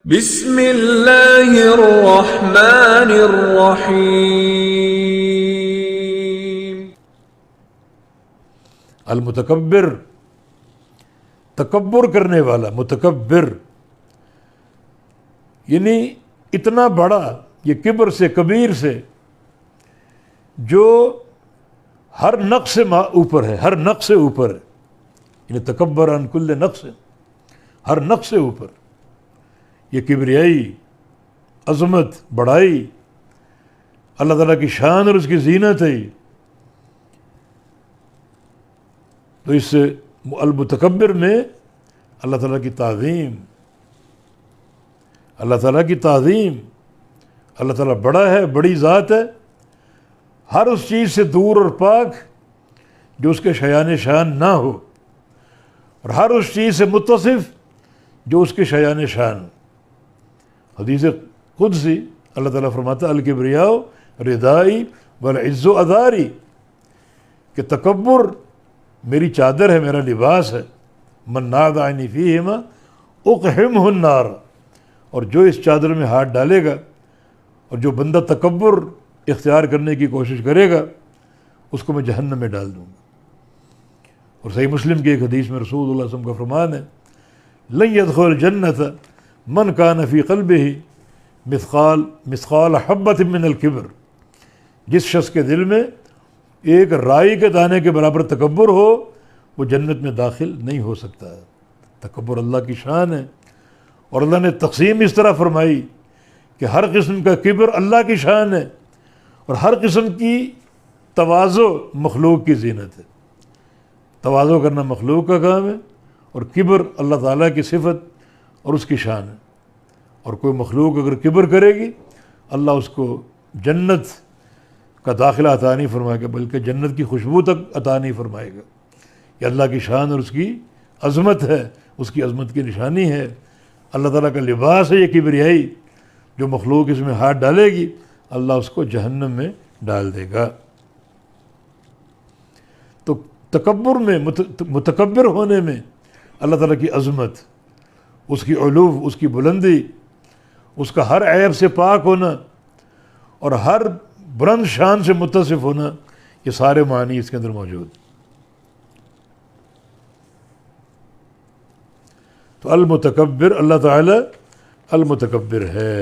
بسم اللہ الرحمن الرحیم۔ المتکبر، تکبر کرنے والا، متکبر یعنی اتنا بڑا، یہ کبر سے، کبیر سے، جو ہر نقص سے اوپر ہے، ہر نقص سے اوپر ہے، یعنی تکبر عن کل نقص، ہر نقص سے اوپر، یہ کبریائی، عظمت، بڑائی، اللہ تعالیٰ کی شان اور اس کی زینت ہے۔ تو اس المتکبر میں اللہ تعالیٰ کی تعظیم، اللہ تعالیٰ کی تعظیم، اللہ تعالیٰ بڑا ہے، بڑی ذات ہے، ہر اس چیز سے دور اور پاک جو اس کے شایان شان نہ ہو، اور ہر اس چیز سے متصف جو اس کے شایان شان ہو۔ حدیث قدسی اللہ تعالیٰ فرماتا ہے الکبریاء ردائی والعز ازاری، کہ تکبر میری چادر ہے، میرا لباس ہے، من نازعنی فیہما اقحمہ النار، اور جو اس چادر میں ہاتھ ڈالے گا اور جو بندہ تکبر اختیار کرنے کی کوشش کرے گا اس کو میں جہنم میں ڈال دوں گا۔ اور صحیح مسلم کی ایک حدیث میں رسول اللہ صلی اللہ علیہ وسلم کا فرمان ہے لن يدخل الجنۃ من کان فی قلبہ مثقال حبۃ من الکبر، جس شخص کے دل میں ایک رائی کے دانے کے برابر تکبر ہو وہ جنت میں داخل نہیں ہو سکتا ہے۔ تکبر اللہ کی شان ہے، اور اللہ نے تقسیم اس طرح فرمائی کہ ہر قسم کا کبر اللہ کی شان ہے، اور ہر قسم کی تواضع مخلوق کی زینت ہے۔ تواضع کرنا مخلوق کا کام ہے، اور کبر اللہ تعالیٰ کی صفت اور اس کی شان ہے۔ اور کوئی مخلوق اگر کبر کرے گی اللہ اس کو جنت کا داخلہ عطا نہیں فرمائے گا، بلکہ جنت کی خوشبو تک عطا نہیں فرمائے گا۔ یہ اللہ کی شان اور اس کی عظمت ہے، اس کی عظمت کی نشانی ہے، اللہ تعالیٰ کا لباس ہے یہ کبریائی۔ جو مخلوق اس میں ہاتھ ڈالے گی اللہ اس کو جہنم میں ڈال دے گا۔ تو تکبر میں، متکبر ہونے میں اللہ تعالیٰ کی عظمت، اس کی علو، اس کی بلندی، اس کا ہر عیب سے پاک ہونا اور ہر بلند شان سے متصف ہونا، یہ سارے معنی اس کے اندر موجود۔ تو المتکبر، اللہ تعالیٰ المتکبر ہے۔